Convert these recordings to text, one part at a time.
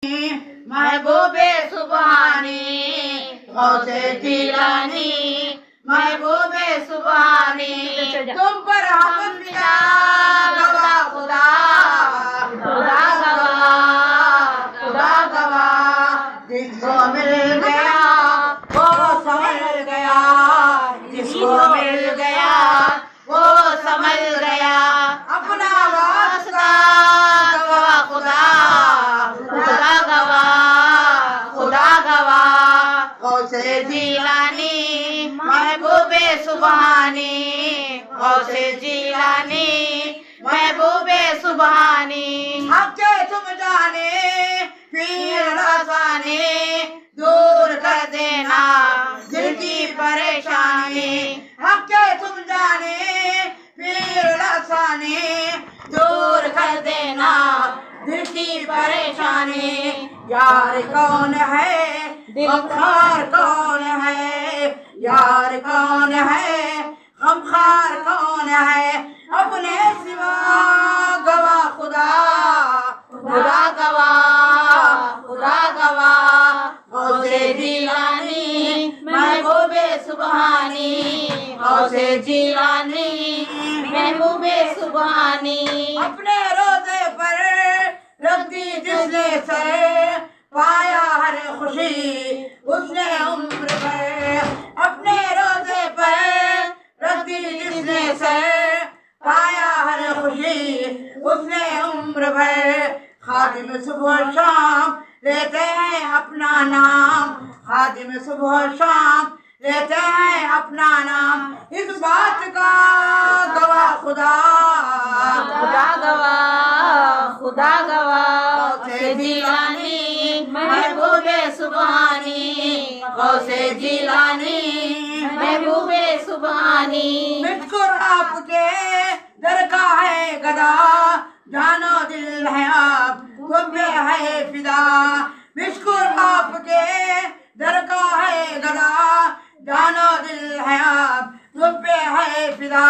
محبوب سبحانی غوث جیلانی محبوب سبحانی تم پر ہم فدا گواہ خدا خدا گواہ خدا گواہ جس کو مل گیا وہ سمجھ گیا جس کو مل گیا وہ سمجھ گیا اپنا واسطہ گواہ خدا خدا گواہ خدا گواہ غوث جیلانی محبوب سبحانی غوث جیلانی محبوب سبحانی حق کے تم جانے پیر رسانے دور کر دینا دل کی پریشانی حق کے تم جانے پیر رسانے دور کر دینا دل کی پریشانی یار کون ہے غمخوار کون ہے یار کون ہے غمخوار کون ہے اپنے سوا گواہ خدا خدا گواہ خدا گواہ غوث جیلانی محبوب سبحانی غوث جیلانی محبوب سبحانی اپنے روزے پر رکھ دی جس نے سر پایا ہر خوشی اس نے عمر بھر اپنے روزے پر رکھ دی جس نے سر پایا ہر خوشی اس نے عمر بھر خادم صبح و شام لیتے ہیں اپنا نام خادم صبح و شام لیتے ہیں اپنا نام اس بات کا گواہ خدا خدا گواہ خدا گواہ غوث جیلانی محبوب سبحانی غوث جیلانی محبوب سبحانی مذکر آپ کے در کا ہے گدا جانو دل ہے آپ تم پہ ہے فدا مذکر آپ کے در کا ہے گدا جانو دل ہے آپ تم پہ ہے فدا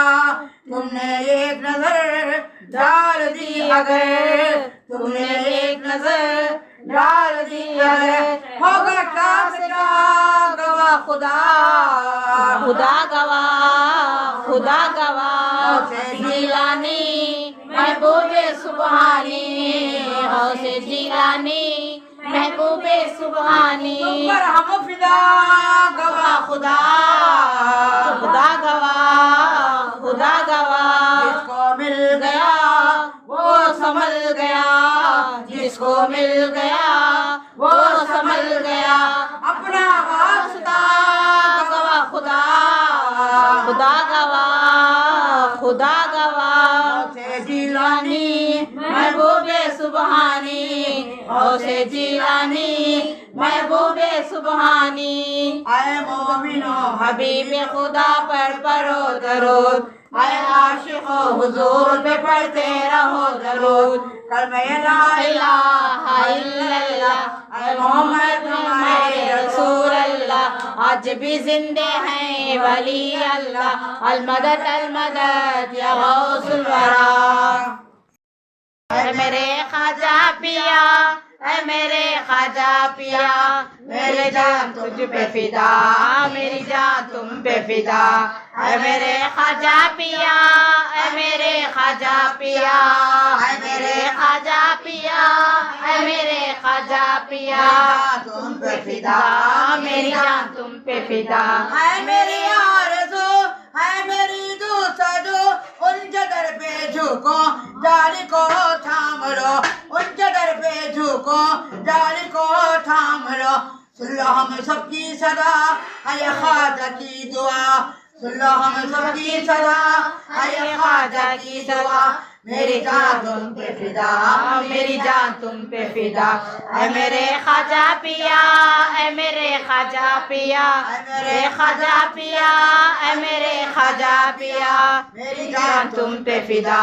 تم نے ایک نظر ڈال دی اگر تم نے ایک نظر ڈال دی اگر ہوگا کیا تیرا گواہ خدا خدا گواہ خدا گواہ غوث جیلانی محبوب سبحانی غوث جیلانی محبوب سبحانی تم پر ہم فدا گواہ خدا خدا گواہ خدا گواہ جس کو مل گیا وہ سنبھل گیا جس کو مل گیا وہ سنبھل گیا اپنا واسطہ گواہ خدا خدا گواہ خدا گواہ غوث جیلانی محبوب سبحانی غوث جیلانی محبوب سبحانی اے مومنو حبیب خدا پر پڑھو درود اے عاشقو حضور پہ پڑھتے رہو درود کلمہ لا الہ الا اللہ اے محمد ہمارے رسول اللہ آج بھی زندے ہیں ولی اللہ المدد المدد یا غوث الورا اے میرے خواجہ پیا اے میرے خواجہ پیا میری جان تجھ پہ فدا میری جان تم پہ فدا اے میرے خواجہ پیا اے میرے خواجہ پیا اے میرے خواجہ پیا اے میرے خواجہ پیا تم پہ فدا میری جان تم پہ فدا اے میری آرزو اے میری دوستو ان کے در پہ جھکو جالی کو تھام لو ان کے در پہ جھکو جالی کو تھام لو سن لو ہم سب کی صدا اے خواجہ کی دعا سن لو ہم سب کی صدا اے خواجہ کی دعا میری جان تم پہ فدا میری جان تم پہ فدا اے میرے خواجہ پیا اے میرے خواجہ پیا اے میرے خواجہ پیا اے میرے خواجہ پیا میری جان تم پہ فدا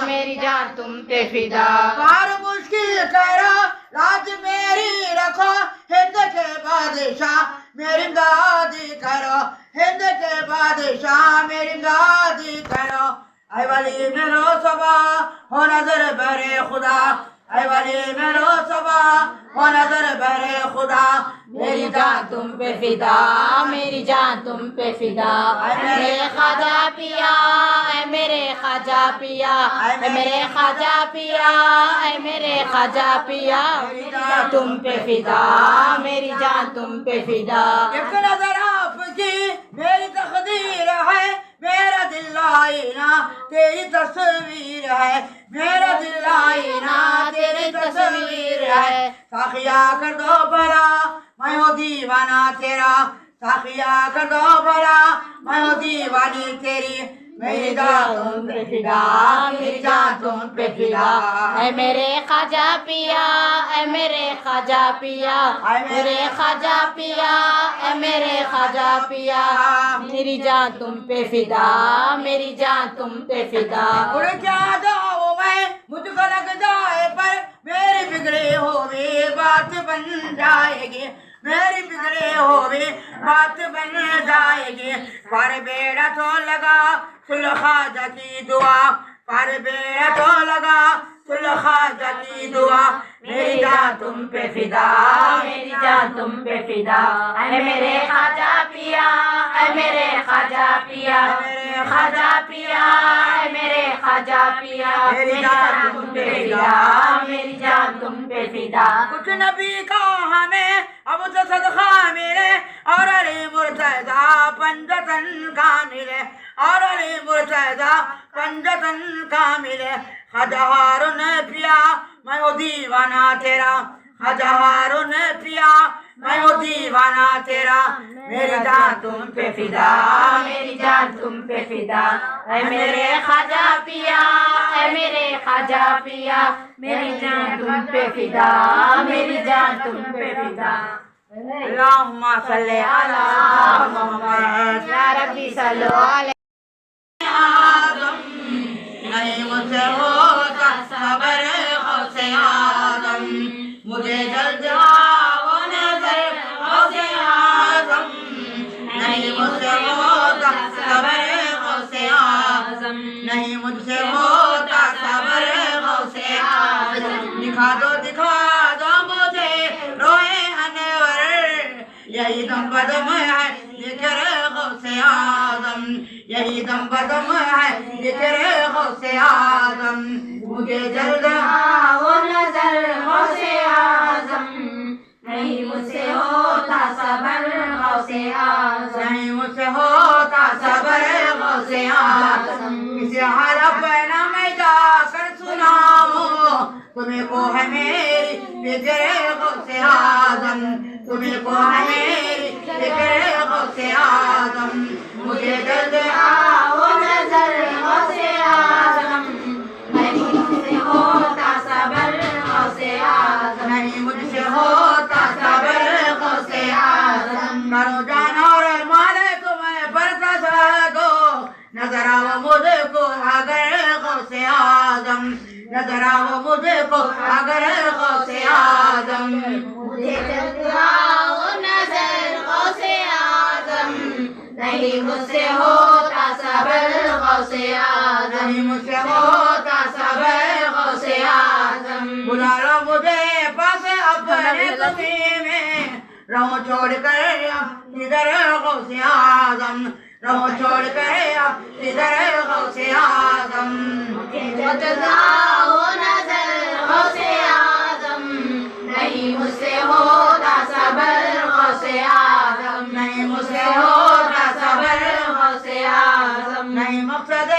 میری جان تم پہ فدا کار مشکل کرو راج میری رکھو ہند کے بادشاہ میری امدادی کرو ہند کے بادشاہ میری امدادی کرو اے ولی میرو صبا ہو نظر برے خدا اے ولی میرو صبا و نظر بہرے خدا میری جان تم پہ فدا میری جان تم پہ فدا اے میرے خواجہ پیا اے میرے خواجہ پیا اے میرے خواجہ پیا اے میرے خواجہ پیا میری جان تم پہ فدا میری جان تم پہ فدا ایک نظر آپ کی میری تقدیر ہے میرا دل آئینہ تیری تصویر ہے میرا دل آئینہ تیری تصویر ہے ساقیا کر دو بھلا میں ہوں دیوانہ تیرا ساقیا کر دو بھلا میں ہوں دیوانی تیری میری جان تم پہ فدا میری جان تم پہ فدا اے میرے خواجہ پیا اے میرے خواجہ پیا اے میرے خواجہ پیا اے میرے خواجہ پیا میری جان تم پہ فدا میری جان تم پہ فدا اڑ کیا جاؤں میں مجھ کو لگ جائے پر میری بگڑے ہوئے بات بن جائے گی میری بگڑے ہوئے بات بن جائے گی پر بیڑا تو لگا سل خواجہ کی دعا پر بیڑا تو لگا سل خواجہ کی دعا میری جان تم پہ فدا میری جان تم پہ فدا اے میرے خواجہ پیا اے میرے خواجہ پیا میرے خواجہ پیا اے میرے خواجہ پیا میری جان تم پہ فدا میری جان تم پہ فدا کچھ نبی کا ہمیں اب تو صدقہ ملے اور علی مرتضیٰ پنجتن کا ملے اور علی مرتضیٰ پنجتن کا ملے خواجہ ہارون پیا میں ہوں دیوانہ تیرا خواجہ ہارون پیا میں ہوں دیوانہ تیرا میری جان تم پہ فدا میری جان تم پہ فدا اے میرے خواجہ پیا اے میرے خواجہ پیا میری جان تم پہ فدا میری جان تم پہ فدا اللہم صلی علی محمد یا ربی صلی علیہ نہیں مجھ سے ہوتا صبر غوث اعظم مجھے جلد آؤ نظر غوث اعظم نہیں مجھ سے ہوتا صبر غوث اعظم نہیں مجھ سے ہوتا صبر غوث اعظم دکھا دو مجھے روئے انور یہی دم بدم ہے ذکر غوث اعظم یہی دم بدم ہے ذکر غوث اعظم مجھے جلد آؤ نظر غوث اعظم نہیں مجھ سے ہوتا صبر غوث اعظم نہیں مجھ سے ہوتا صبر غوث اعظم کسی حرف نہ میں جا کر سناؤں تمہیں کو ہے میری فکر غوث اعظم تمہیں کو ہے میری فکر غوث اعظم مجھے جلد آؤ نظر غوث اعظم نہیں مجھ سے ہوتا صبر غوث اعظم نہیں مجھ سے ہوتا صبر غوث اعظم کرو جان اور مال تمہیں برسا دو نظر آؤ مجھ کو اگر غوث اعظم نظر آؤ مجھ کو اگر غوث اعظم مجھے جلد آؤ نظر غوث اعظم نہیں مجھ سے ہوتا صبر غوث اعظم نہیں مجھ سے ہوتا صبر غوث اعظم بلا لو مجھے پاس اپنے تمہیں میں رہو چھوڑ کر ادھر غوث اعظم رہو چھوڑ کر ادھر غوث اعظم مجھے جلد آؤ نظر غوث اعظم نہیں مجھ سے ہوتا صبر غوث اعظم نہیں مجھ سے ہوتا صبر غوث اعظم نہیں مقصد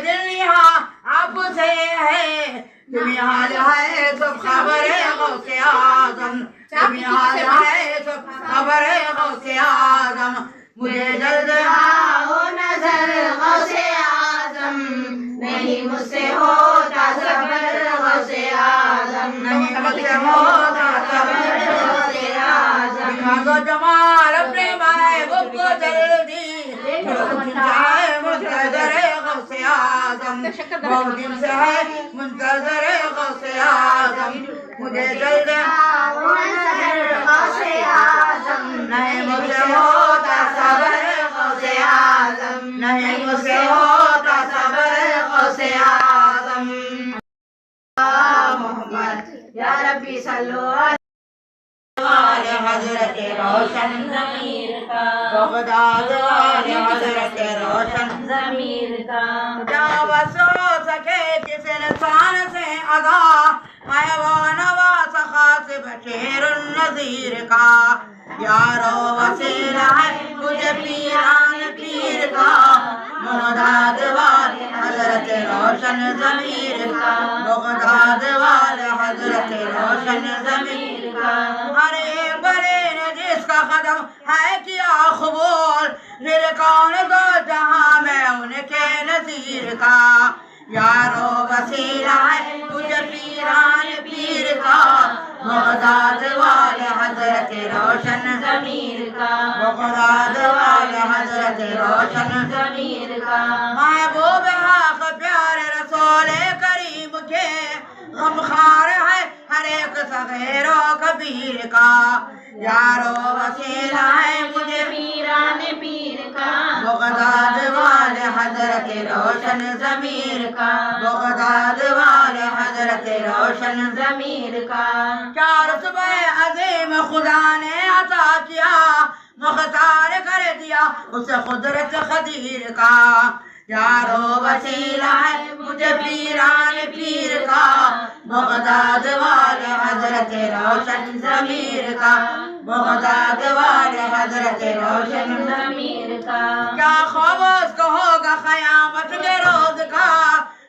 دل یہاں آپ سے ہے تمہیں حال ہے سب خبر غوث اعظم تمہیں حال ہے سب خبر غوث اعظم مجھے جلد آؤ نظر غوث اعظم نہیں مجھ سے ہوتا صبر غوث اعظم نہیں مجھ سے ہوتا صبر غوث اعظم دکھا دو جمال اپنے محبوب کو جلدی چاہے منتظر غوث اعظم بہت دن سے ہے منتظر غوث اعظم مجھے جلد آؤ نظر غوث اعظم نہیں مجھ سے ہوتا صبر غوث اعظم نہیں مجھ سے ہوتا صبر غوث اعظم محمد صلو والے حضرت روشن ضمیر کا بغداد والے حضرت روشن ضمیر کا کیا بس ہو سکے کس لسان سے ادا میں وہ نواز خاصب شیر النذیر کا یارو وسیلہ ہے مجھے پیران پیر کا بغداد والے حضرت روشن ضمیر کا بغداد والے حضرت روشن ضمیر کا ہر ایک بڑے نے جس کا قدم ہے کیا قبول پھر کون دو جہاں میں ان کے نظیر کا یارو وسیلہ ہے مجھے پیران پیر کا بغداد والے حضرت روشن ضمیر کا بغداد والے حضرت روشن ضمیر کا محبوب حق پیارے رسول کریم کے غمخوار ہے ہر ایک صغیر و کبیر کا یارو وسیلہ ہے مجھے پیران پیر کا بغداد والے حضرت روشن ضمیر کا بغداد والے حضرت روشن ضمیر کا کیا رتبہ عظیم خدا نے عطا کیا مختار کر دیا اسے قدرت قدیر کا یارو وسیلہ ہے مجھے پیران پیر کا بغداد والے حضرت روشن ضمیر کا بغداد والے حضرت روشن ضمیر کا کیا خواب اس کو ہوگا قیامت کے روز کا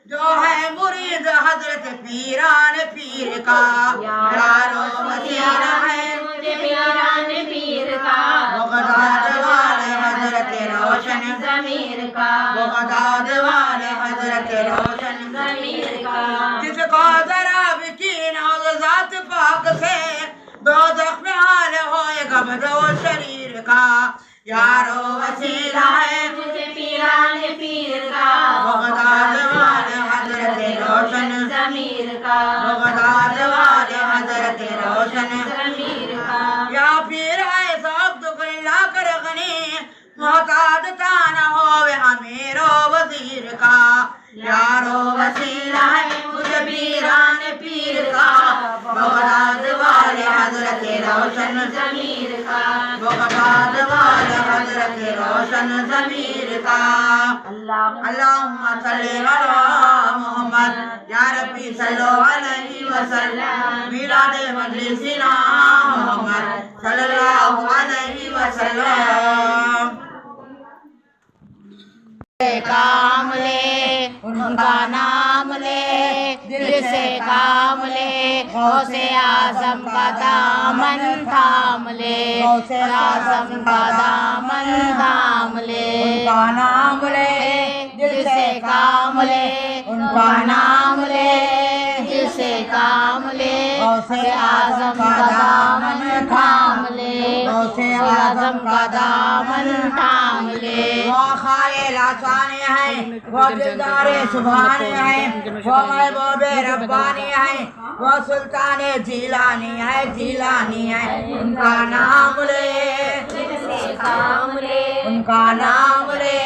جو ہے مرید حضرت پیران پیر کا یارو وسیلہ ہے مجھے پیران پیر کا بغداد والے حضرت روشن ضمیر کا بغداد والے حضرت روشن ضمیر کا جس کو ذرا بھی کین ہو ذات پاک سے دوزخ میں حال ہوئے گا بدو شریر کا یارو وسیلہ ہے مجھے پیران پیر کا بغداد والے حضرت روشن ضمیر کا بغداد والے حضرت روشن ضمیر کا یا پیر ایسا عبد اللہ کر غنی محتاج تانا ہوئے امیر و وزیر کا یارو وسیلہ ہے مجھے پیران پیر کا بغداد والے حضرت روشن ضمیر کا بغداد والے حضرت روشن ضمیر کا اللہم صلی علی محمد یا ربی صلو علیہ وسلم میلاد مجلسنا محمد صلی اللہ علیہ وسلم کام لے ان کا نام لے دل سے کام لے غوث اعظم کا دامن تھام لے غوث اعظم کا دامن تھام لے ان کا نام لے دل سے کام لے ان کا نام لے دل سے کام لے غوث اعظم کا دامن تھام لے غوث اعظم کا دامن تھام لے وہ خائل آسانی ہے وہ دلدار سبحانی ہے وہ محبوب ربانی ہے وہ سلطان جیلانی ہے جیلانی ہے ان کا نام لے دل سے کام لے ان کا نام لے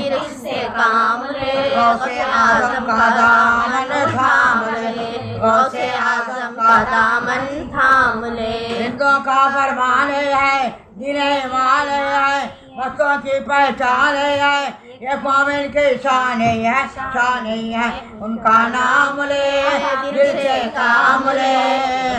دل سے کام لے غوث اعظم کا دامن تھام لے غوث اعظم کا دامن تھام لے ہندوں کا فرمان ہے دل ایمان ہے بچوں کی پہچان ہے یہ مومن کی شان ہے شان ہے ان کا نام لے دل سے کام لے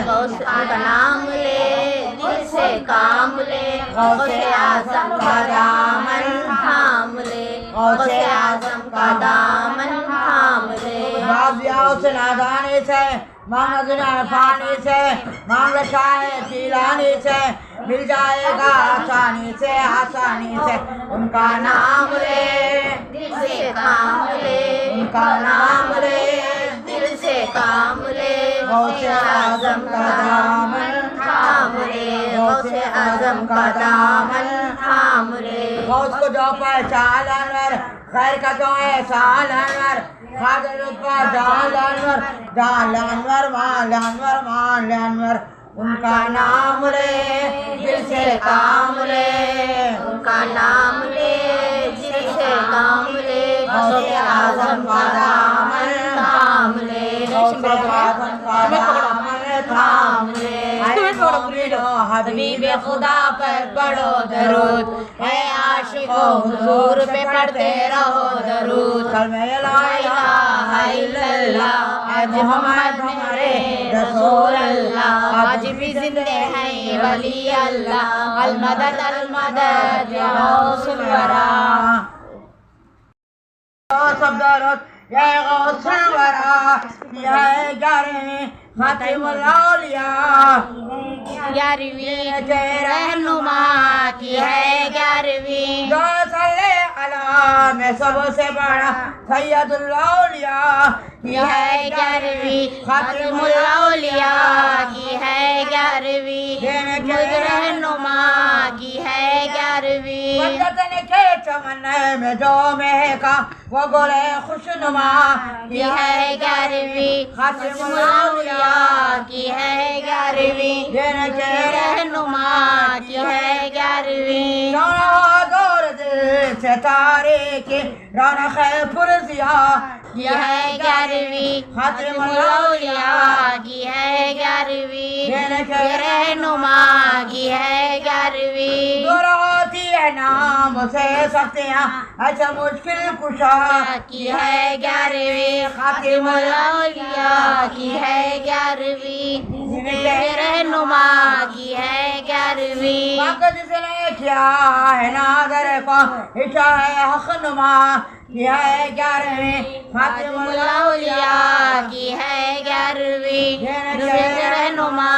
غوث کا نام لے دل سے کام لے غوث اعظم کا دامن تھام لے غوث اعظم کا دامن تھام لے بازیا اس نادانی سے مانگ فانی سے مانگ شاہ جیلانی سے مل جائے گا آسانی سے آسانی سے ان کا نام لے دل سے کام لے ان کا نام لے دل سے کام لے غوث اعظم کا دامن تھام لے غوث اعظم کا دامن تھام لے غوث کو جو پہچان انور خیر کا جو احسان انور خاطر رتبہ جال انور جال انور مال انور مال انور ان کا نام لے دل سے کام لے ان کا نام لے دل سے کام لے غوث اعظم کا دامن تھام لے غوث اعظم کا دامن تھام حبیب خدا پر پڑھو درود، اے عاشقوں حضور پہ پڑھتے رہو درود، کلمہ لا الہ الا اللہ، آج محمد ہمارے رسول اللہ، آج بھی زندے ہیں ولی اللہ، المدد المدد یا غوث الورا، سب درود یا غوث الورا، یا گیارہویں خاتم الاولیاء، گیارہویں رہنما کی ہے گیارہویں، جو صلی اللہ میں سب سے بڑا سید الاولیاء کی ہے گیارہویں، خاتم الاولیاء کی ہے گیارہویں، رہنما کی ہے گیارہویں، وطن کے چمن میں جو مہکا وہ گل خوشنما کی ہے گیارہویں، خاتم الاولیاء کی ہے گیارہویں، رہنما کی ہے گیارہویں، دور دل سے تاریخی رونق پرزیا کی ہے گیارہویں، خاتم الاولیاء کی ہے گیارہویں، رہنما کی ہے گیارہویں، دور ہوتی ہے نام سے سختیاں اچھا مشکل کشا کی ہے گیارہویں، خاتم الاولیاء کی ہے گیارہویں، رہنما کی ہے گیارہویں، جس نے کیا ہے نادر کو عشا ہے حق نما کی ہے گیارہویں، خاتم الاولیاء کی ہے گیارہویں، رہنما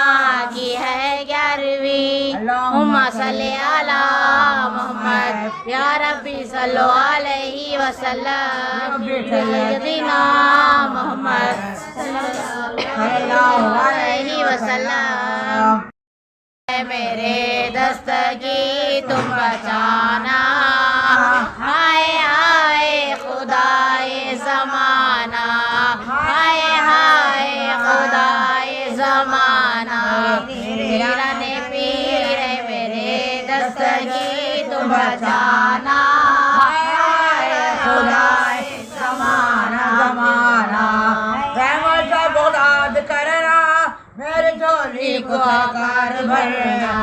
کی ہے گیارہویں، اللہم صلی علی محمد یا ربی صلو علیہ وسلم، سیدنا محمد صلی اللہ علیہ وسلم، میرے دستگی تم بچانا، ہائے ہائے خدائے زمانہ، ہائے ہائے خدائے زمانہ، پیران پیر میرے دستگی تم بچانا، ہائے ہائے خدائے زمانہ، زمانہ رحمت کا بغداد کرنا، میری جھولی کو سرکار بھرنا،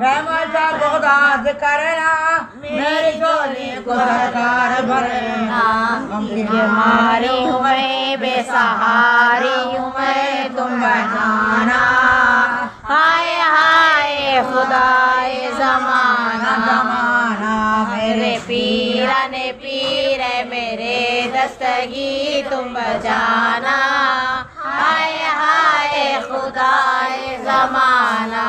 رحمت کا بغداد کرنا، میری جھولی کو سرکار بھرنا، غم کی بیماری ہوں میں بے سہاری ہوں میں تم بچانا، ہائے ہائے خدائے زمانہ، زمانہ میرے پیران پیر میرے دستگی تم بچانا، ہائے ہائے خدائے زمانہ،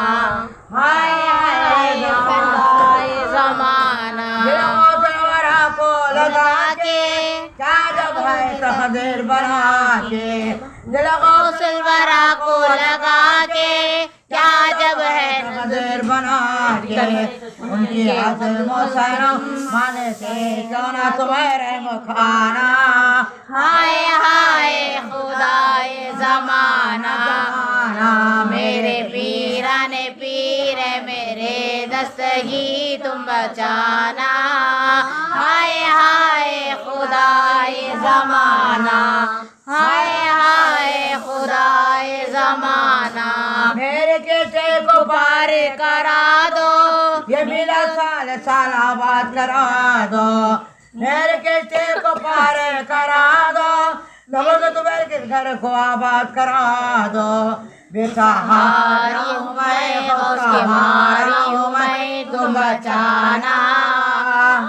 ہائے ہائے خدائے زمانہ، کو لگا کے کیا جب ہے تقدیر بنا کے، دل غوث الورا کو لگا کے کیا جب ہے تقدیر بنا کے، ان کی عزم و سرم مانے سے کیوں نہ تمہیں رحم کھانا، ہائے ہائے خدائے زمانہ، میرے پیران پیر میرے دستگی تم بچانا، ہائے ہائے خدائے زمانہ، ہائے ہائے خدائے زمانہ، میرے کیسے کو پار کرا دو، یہ میرا سال سال آباد کرا دو، میرے کیسے کو پار کرا دو، تمہارے کے گھر کو آباد کرا دو، بے سہاری ہوں میں غوث کی ماری ہوں میں تم بچانا،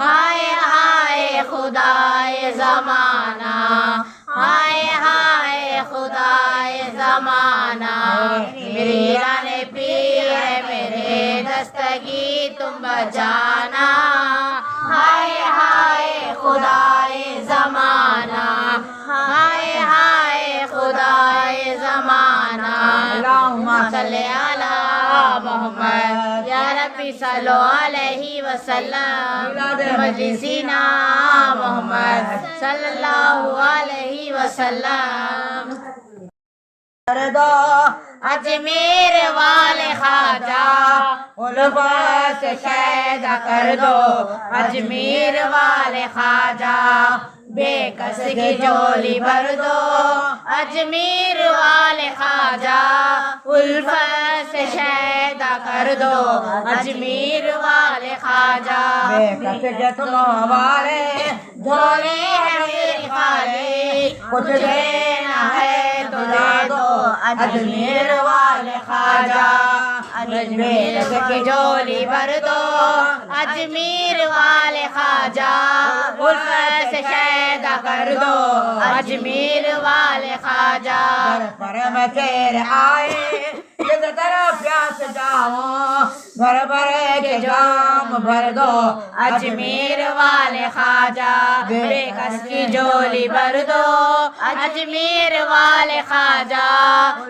ہائے ہائے خدائے زمانہ، ہائے ہائے خدائے زمانہ، پیران پیر میرے دستگی تم بچانا، ہائے ہائے خدائے زمانہ، ہائے ہائے خدائے زمانہ، اللہم صلی علی محمد یا ربی صلو علیہ وسلم، مجلسینا محمد صلی اللہ علیہ وسلم، اجمیر والے خواجہ الفاظ سے شیدا کر دو اجمیر والے خواجہ بے کس کی جھولی بھر دو اجمیر والے خواجہ الفت سے شیدا کر دو اجمیر والے خواجہ بے کس کے تم والے جھولی ہے میری خالی کچھ دینا ہے تو دے دو اجمیر والے خواجہ اجمیر کی جھولی بھر دو اجمیر والے خواجہ الفت سے شیدا کر دو اجمیر والے خواجہ در پر میں تیرے آئے جس طرف پیاس جاؤں بھر بھر کے جام بھر دو اجمیر والے خواجہ بے کس کی جھولی بھر دو اجمیر والے خواجہ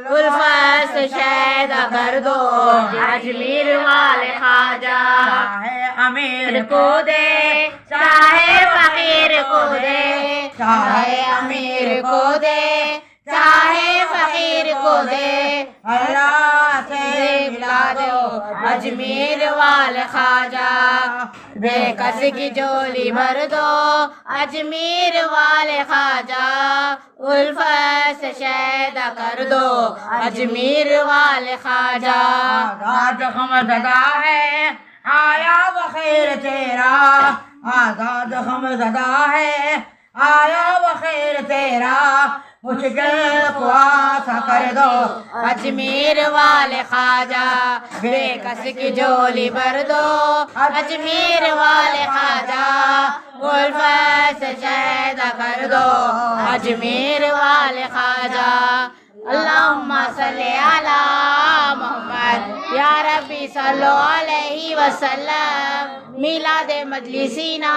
الفت سے شیدا کر دو اجمیر والے خواجہ چاہے امیر کو دے چاہے فقیر کو دے چاہے امیر کو دے چاہے فقیر کو دے اللہ سے ملا دو اجمیر والے خواجہ بے کس کی جھولی بھر دو اجمیر والے خواجہ الفت سے شیدا کر دو اجمیر والے خواجہ آزاد ہم زدہ ہے آیا بخیر تیرا آزاد ہم زدہ ہے آیا بخیر تیرا مشکل کو آسا کر دو اجمیر والے خواجہ بے کس کی جھولی بھر دو اجمیر والے خواجہ الفت سے شیدا کر دو اجمیر والے خواجہ اللہم صلی علی محمد یا ربی صلو علیہ وسلم میلاد مجلسینا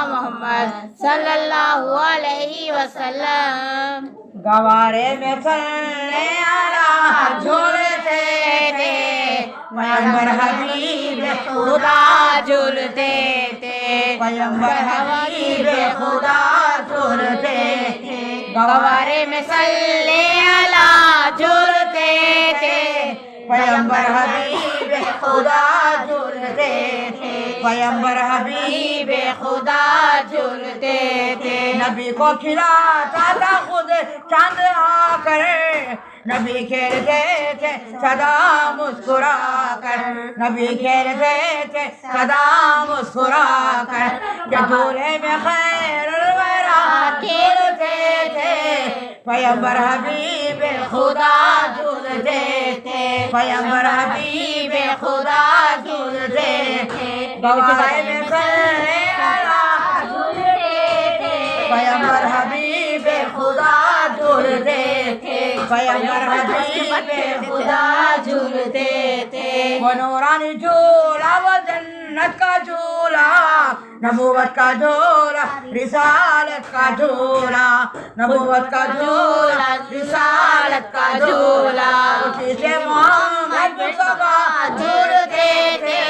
محمد صلی اللہ علیہ وسلم گوارے میں صلی علی جھولتے تھے پیغمبر حبیب خدا جھولتے تھے پیغمبر حبیب خدا جھولتے تھے گوارے میں صلی علی جھولتے تھے پیغمبر حبیب خدا جھولتے تھے پیغمبر حبیب خدا جھولتے تھے نبی کو کھلاتا تھا خود چاند آ کر نبی کھیلتے تھے سدا مسکرا کر نبی کھیلتے تھے سدا مسکرا کر کہ جھولے میں خیر الورا کھیلتے تھے پیغمبر حبیب خدا جھولتے تھے پیغمبر حبیب خدا جھولتے تھے گوارے میں صلی علی جھولتے تھے پیغمبر حبیب خدا جھولتے تھے پیغمبر حبیب خدا جھولتے تھے وہ نورانی جھولا وہ جنت کا جھولا نبوت کا جھولا رسالت کا جھولا نبوت کا جھولا رسالت کا جھولا اسی سے محمد مصطفیٰ جھولتے تھے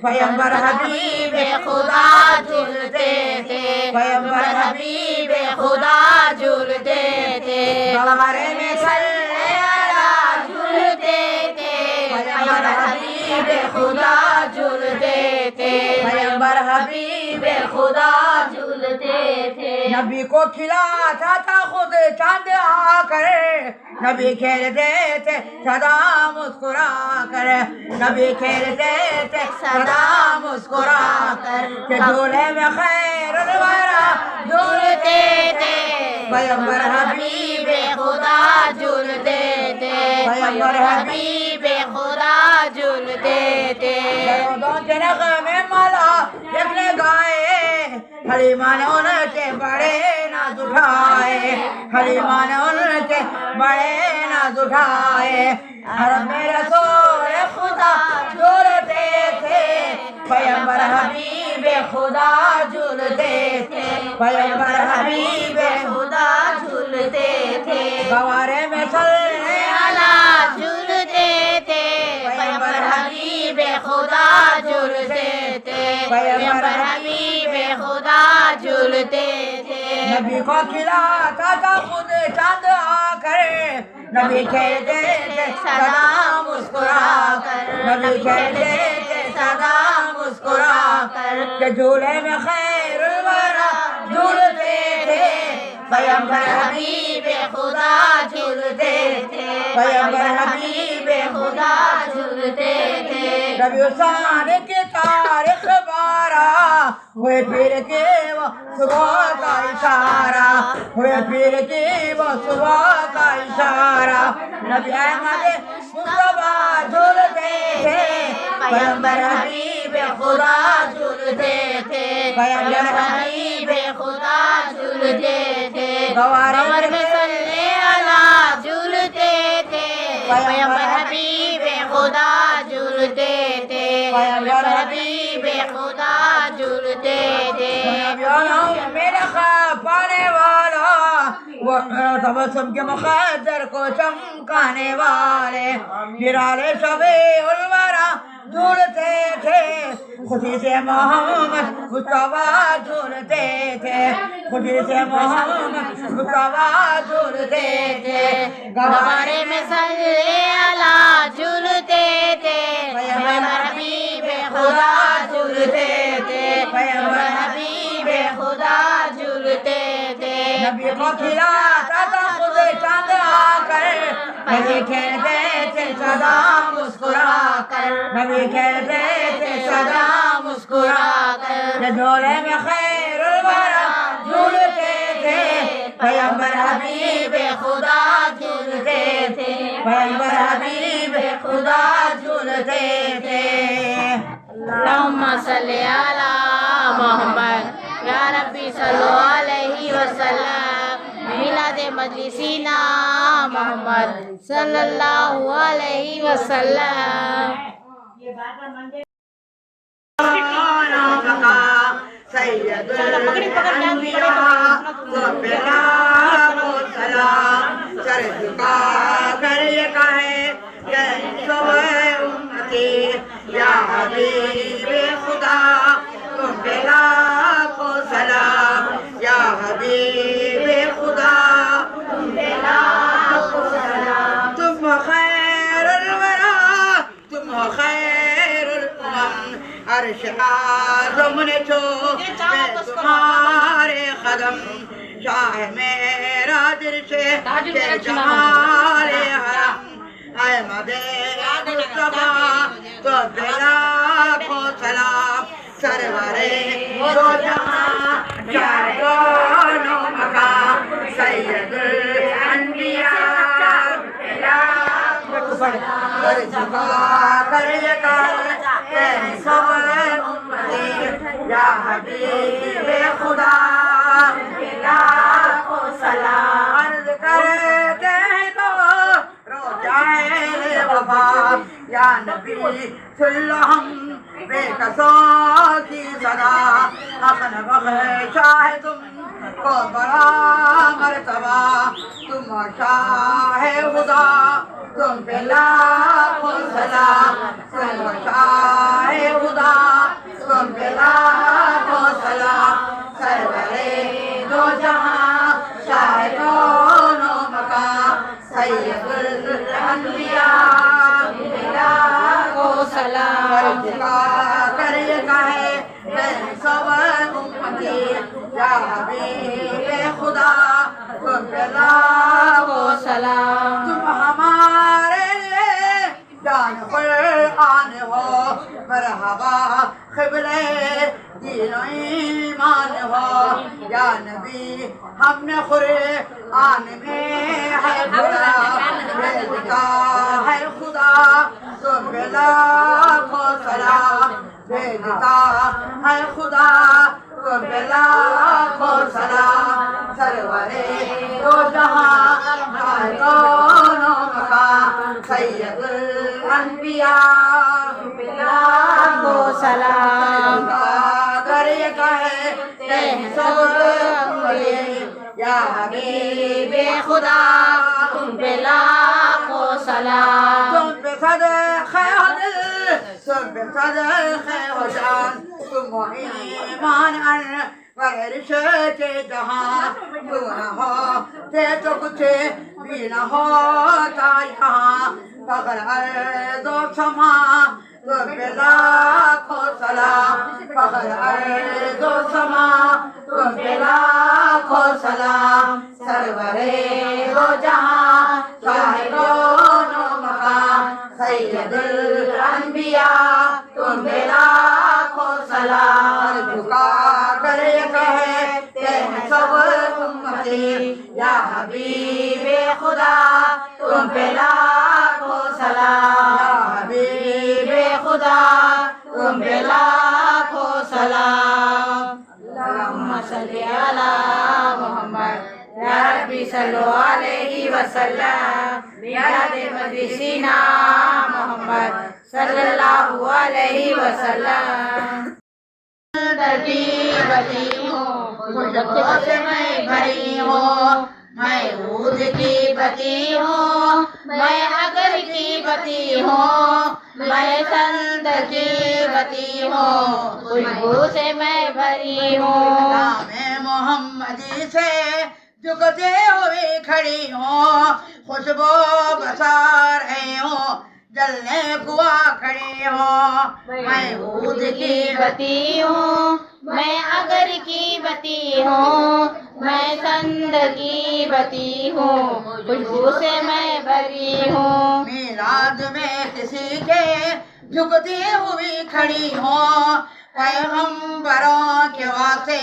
پیغمبر حبیب خدا جھولتے تھے پیغمبر حبیب خدا جھولتے تھے گوارے میں صلی علی جھولتے تھے پیغمبر حبیب خدا جھولتے تھے پیغمبر حبیب خدا جھولتے تھے نبی کو کھلاتا تھا خود چاند آ کر نبی کھیلتے تھے سدا مسکرا کر نبی کھیلتے تھے سدا مسکرا کر کہ جھولے میں خیر الورا جھولتے تھے پیغمبر حبیب خدا جھولتے تھے پیغمبر حبیب خدا جھولتے تھے درودوں کے نغمے مالا لکھنے گائے حلیمہ نے ان کے بڑے ناز اٹھائے حلیمہ نے ان کے بڑے ناز اٹھائے حرم رسول خدا جھولتے تھے پیغمبر حبیب خدا جھولتے تھے پیغمبر حبیب خدا جھولتے تھے گوارے میں صلی علی جھولتے تھے پیغمبر حبیب خدا جھولتے تھے پیغمبر حبیب خدا جھولتے تھے نبی کو کھلاتا تھا خود چاند آ کر نبی کہتے تھے سدا مسکرا کر نبی کہتے تھے سدا مسکرا کر کہ جھولے میں خیر الورا جھولتے تھے پیغمبر حبیب خدا جھولتے تھے پیغمبر حبیب خدا جھولتے تھے نبی ثانی کی تاریخ بارہ ہوئے پیر کے وہ صبح کا اشارہ ہوئے پیر کے وہ صبح کا اشارہ نبی احمد مصطفیٰ جھولتے تھے پیغمبر حبیب خدا جھولتے تھے پیغمبر حبیب خدا جھولتے تھے گوار میں صلی اللہ جھولتے تھے پیغمبر حبیب خدا جھولتے تھے پیغمبر حبیب خدا جھولتے تھے میرا خواب پانے والا وہ تبسم کے مقدر کو چمکانے والے نرالے شب الورا جھولتے تھے خودی سے محمد مصطفیٰ جھولتے تھے خودی سے محمد مصطفیٰ جھولتے تھے گوارے میں صلی اللہ جھولتے تھے پیغمبر حبیب خدا جھولتے تھے پیغمبر حبیب خدا جھولتے تھے نبی کو کھلاتا تھا خود چاند آ کر نبی کہتے تھے سدا مسکرا کر نبی کہتے تھے سدا مسکرا کر جھولے میں خیر الورا جھولتے تھے پیغمبر حبیب خدا جھولتے تھے پیغمبر حبیب خدا جھولتے تھے اللہم صلی علی محمد یا ربی صلو علیہ وسلم میلاد مجلسینا محمد صلی اللہ علیہ وسلم سید الانبیاء وبلاد السلام سر جھکا کر یہ کہے کہ سب امتی یا حبیب خدا تم پہ لاکھوں سلام یا حبیب خدا تم پہ لاکھوں سلام تم خیر الورا تم خیر الامم عرش اعظم نے چھو تمہارے قدم شاہ میرا دل سے کہ جمال حرم احمد مصطفیٰ تو لاکھوں سلام سرور دو جہاں شاہ دونوں مقام سید الانبیاء جھکا کر یہ کہے سب امتی یا حبیب خدا لاکھوں سلام عرض کرتے ہیں تو رو جائے وفا یا نبی سلہم بے کسوں کی صدا اخن بخشا ہے تم کو بڑا مرتبہ تم شاہ خدا تم پہ لاکھوں سلام تم شاہ خدا تم پہ لاکھوں سلام سرور دو جہاں شاہ دونوں مقام سید الانبیاء لاکھوں سلام جھکا کر یہ کہے کہ سب امتی یا حبیب خدا تم پہ لاکھوں سلام تم ہمارے لیے جان قرآن ہو مرحبا قبلے دین و ایمان ہو یا نبی ہم نے قرآن میں ہے خدا بھیجتا ہے خدا تم پہ لاکھوں سلام بھیجتا ہے خدا تم پہ لاکھوں سلام سرور دو جہاں دونوں مقام سید الانبیاء لاکھوں سلام کر یہ کہے کہ سب امتی یا حبیب خدا تم پہ لاکھوں سلام تم پہ صدقہ دل تم پہ صدقہ جان تم ایمان ورش کے جہاں تو نہ ہوتے تو کچھ بھی نہ ہوتا یہاں فخر ارض و سما تم پہ لاکھوں سلام فخر ارض و سما تم پہ لاکھوں سلام سرورے دو جہاں صاحب کون و مقام سید الانبیاء تم پہ لاکھوں سلام جھکا کر یہ کہتے ہیں سب امتی یا حبیب خدا تم پہ لاکھوں سلام یا حبیب خدا تم پہ لاکھوں سلام اللہم صلی علی محمد یا ربی صلو علیہ وسلم بیاد مجلسنا محمد صلی اللہ علیہ وسلم زندگی بتی ہوں خوشبو سے میں بھری ہوں میں عود کی بتی ہوں میں اگر کی بتی ہوں میں سند کی بتی ہوں خوشبو سے میں بھری ہوں نام محمدی سے جھکتے ہوئے کھڑی ہوں خوشبو بسار رہی ہوں جلنے کوا کھڑی ہوں میں عود کی بتی ہوں میں اگر کی بتی ہوں میں سند کی بتی ہوں خوشبو سے میں بھری ہوں میلاد میں کسی کے جھکتی ہوئی کھڑی ہوں پیغمبروں کے واسطے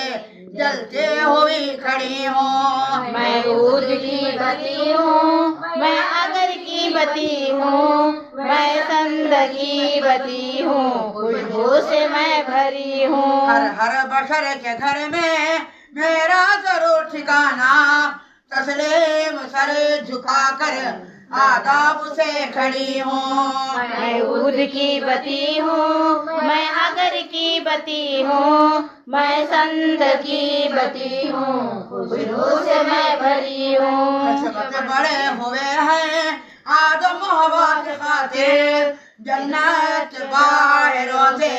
جلتے ہوئی کھڑی ہوں میں عود کی بتی ہوں میں اگر کی بتی ہوں میں سند کی بتی ہوں خوشبو سے میں بھری ہوں ہر بشر کے گھر میں میرا ضرور ٹھکانا تسلیم سر جھکا کر آداب سے کھڑی ہوں میں عود کی بتی ہوں میں اگر کی بتی ہوں میں سند کی بتی ہوں خوشبو سے میں بھری ہوں قسمت بڑے ہوئے ہیں آدم و حوا کے خاطر جنت باہروں سے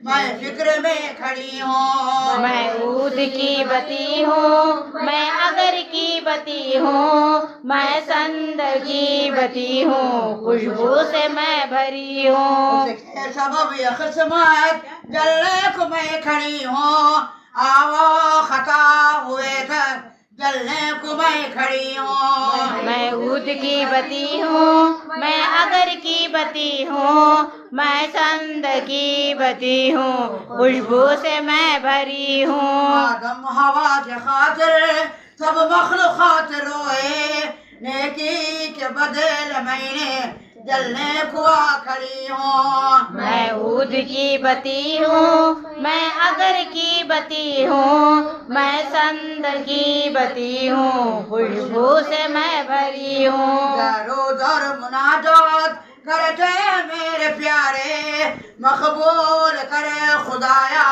میں فکر میں کھڑی ہوں میں عود کی بتی ہوں میں اگر کی بتی ہوں میں سند کی بتی ہوں خوشبو سے میں بھری ہوں اس کے سبب یہ قسمت جلنے کو میں کھڑی ہوں آوا خطا ہوئے تک جلنے کو میں کھڑی ہوں میں عود کی بتی ہوں میں اگر کی بتی ہوں میں سند کی بتی ہوں خوشبو سے میں بھری ہوں آدم ہوا کے خاطر سب مخلوقات روئے نیکی کے بدل میں نے جلنے کو کھڑی ہوں میں عود کی بتی ہوں میں اگر کی بتی ہوں میں سند کی بتی ہوں خوشبو سے میں بھری ہوں درود اور مناجات کرتے میرے پیارے مقبول کرے خدایا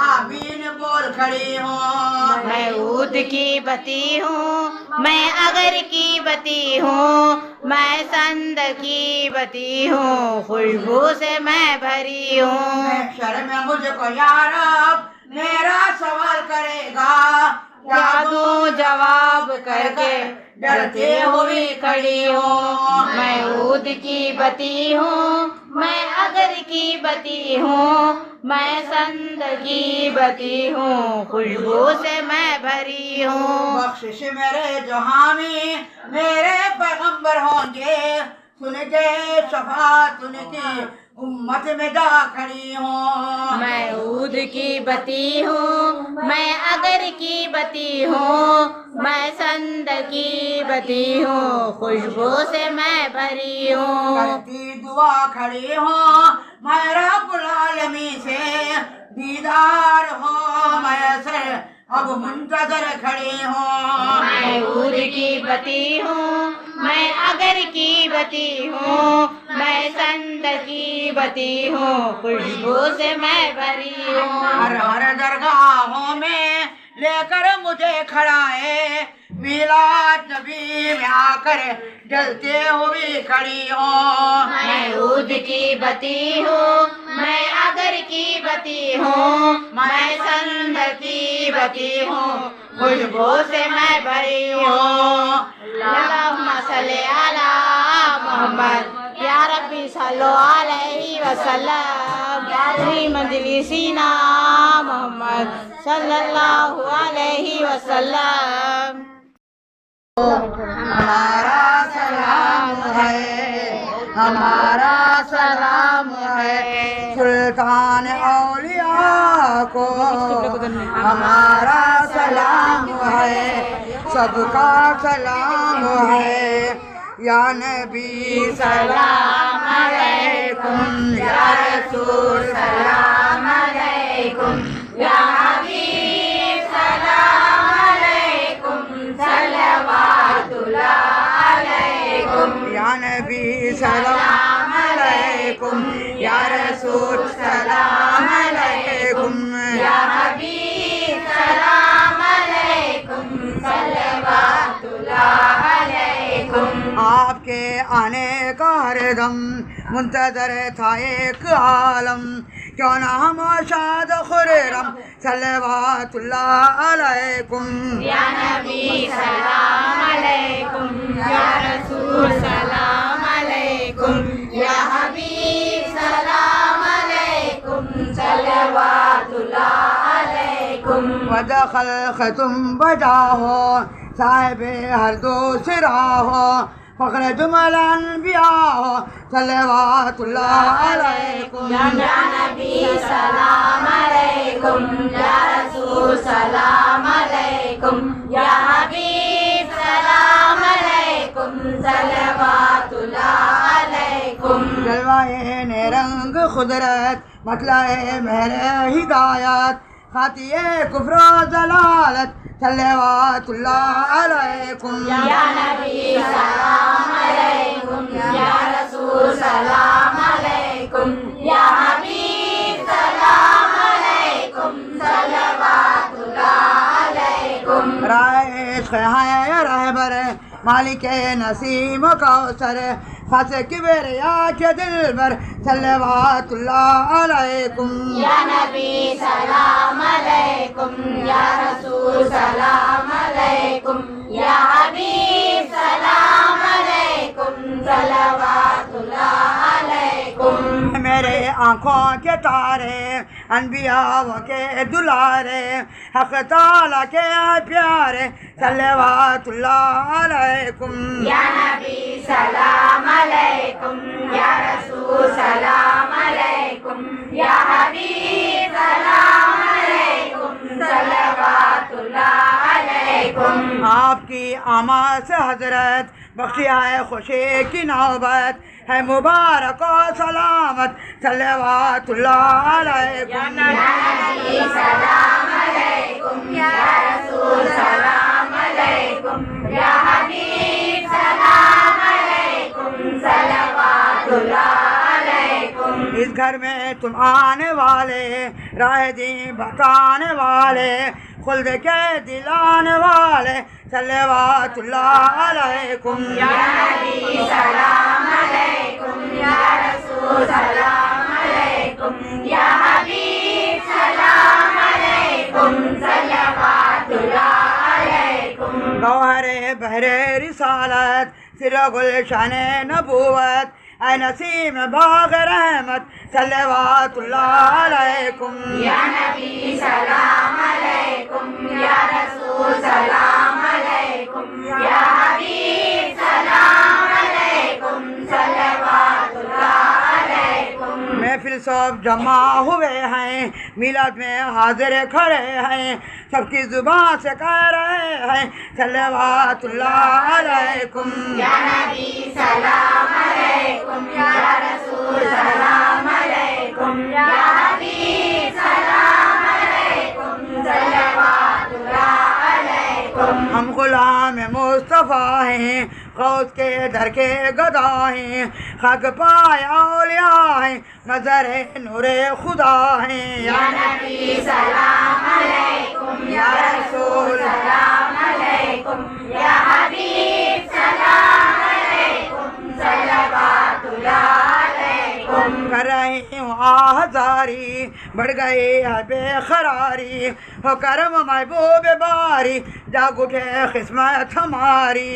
آمین بول کھڑی ہوں میں عود کی بتی ہوں میں اگر کی بتی ہوں میں سند کی بتی ہوں خوشبو سے میں بھری ہوں محشر میں مجھ کو یا رب میرا سوال کرے گا کیا دوں جواب کر کے ڈرتے ہوئی کھڑی ہوں میں عود کی بتی ہوں میں اگر کی بتی ہوں میں سند کی بتی ہوں خوشبو سے میں بھری ہوں بخشش میرے جو حامی میرے پیغمبر ہوں گے سن کے شفاعت ان کی امت میں جا کھڑی ہوں میں عود کی بتی ہوں میں اگر کی بتی ہوں میں سند کی بتی ہوں خوشبو سے میں بھری ہوں کرتی دعا کھڑی ہوں میں رب العالمین سے دیدار ہو میسر اب منتظر کھڑی ہوں میں عود کی بتی ہوں میں اگر کی بتی ہوں میں سند کی بتی ہوں خوشبو سے میں بھری ہوں ہر درگاہوں میں لے کر مجھے کھڑائے میلاد نبی میں آ کر جلتے ہوئی کھڑی ہوں میں عود کی بتی ہوں میں اگر کی بتی ہوں میں سند کی بتی ہوں خوشبو سے میں بھری ہوں اللہم صلی علی محمد صلو علیہ وسلم فی مجلسنا محمد صلی اللہ علیہ وسلم. ہمارا سلام ہے، ہمارا سلام ہے سلطان اولیاء کو، ہمارا سلام ہے، سب کا سلام ہے. یا نبی سلام علیکم، یا رسول سلام علیکم، یا حبیب سلام علیکم، صلوات اللہ علیکم. یا نبی سلام علیکم، یا رسول سلام علیکم، یا حبیب سلام علیکم، صلوات اللہ علیکم. آپ کے آنے کا ہر دم منتظر تھا ایک عالم، کیوں نہ ہم شاد خرم صلوات اللہ علیکم. یا نبی سلام علیکم، یا رسول سلام علیکم، یا حبیب سلام علیکم، صلوات اللہ علیکم. ودخل ختم بجا ہو صاحب ہر دوسرا ہو، فخر جمل انبیاء ہو صلوات اللہ علیکم. یا نبی سلام علیکم، یا رسول سلام علیکم، یا حبیب سلام علیکم، صلوات اللہ علیکم. جلوہ رنگ قدرت مطلع مہر ہدایت، خاطیہ کفر و ضلالت صلوات اللہ علیکم. یا نبی سلام علیکم، یا رسول سلام علیکم، یا حبیب سلام علیکم، صلوات اللہ علیکم. رائے عشق ہے رہبر مالک نسیم کوثر، خاص کبریا کے دل بر صلوات اللہ علیکم. یا نبی سلام علیکم، یا رسول سلام علیکم، یا حبیب سلام علیکم، صلوات اللہ علیکم. میرے آنکھوں کے تارے انبیاء کے دلارے، حق تعالیٰ کے پیارے صلوات اللہ علیکم. یا نبی سلام علیکم، یا رسول سلام علیکم، یا حبیب سلام علیکم، صلوات اللہ علیکم. آپ کی آمد سے حضرت بخشیا ہے خوشی کی نوبت، ہے مبارک و سلامت صلوات اللہ علیکم. یا نبی سلام علیکم، یا رسول سلام علیکم، یا حبیب سلام علیکم، صلوات اللہ علیکم. اس گھر میں تم آنے والے، راہ دین بتانے والے، خلد کے دلانے والے صلوات اللہ علیکم. یا نبی سلام علیکم، یا رسول سلام علیکم، یا حبیب سلام علیکم، صلوات اللہ علیکم. گوہر بحر رسالت، سر گلشن نبوت، اے نسیم باغ رحمت صلوات اللہ علیکم. یا نبی سلام علیکم، یا رسول سلام علیکم، یا حبیب سلام علیکم، صلوات اللہ علیکم. محفل سب جمع ہوئے ہیں، میلاد میں حاضر کھڑے ہیں، سب کی زبان سے کہہ رہے ہیں صلوات اللہ علیکم. یا نبی سلام علیکم، یا رسول سلام علیکم، یا حبیب سلام علیکم، صلوات اللہ علیکم. ہم غلام مصطفیٰ ہیں، غوث کے در کے گدا ہیں، خاک پائے اولیاء ہیں، نظر نور خدا ہیں. یا نبی سلام علیکم، یا رسول سلام علیکم، یا حبیب سلام علیکم، صلوات اللہ علیکم. کر رہی ہوں آہذاری، بڑھ گئی ہے بے قراری، ہو کرم محبوب باری، جاگ اٹھے قسمت ہماری.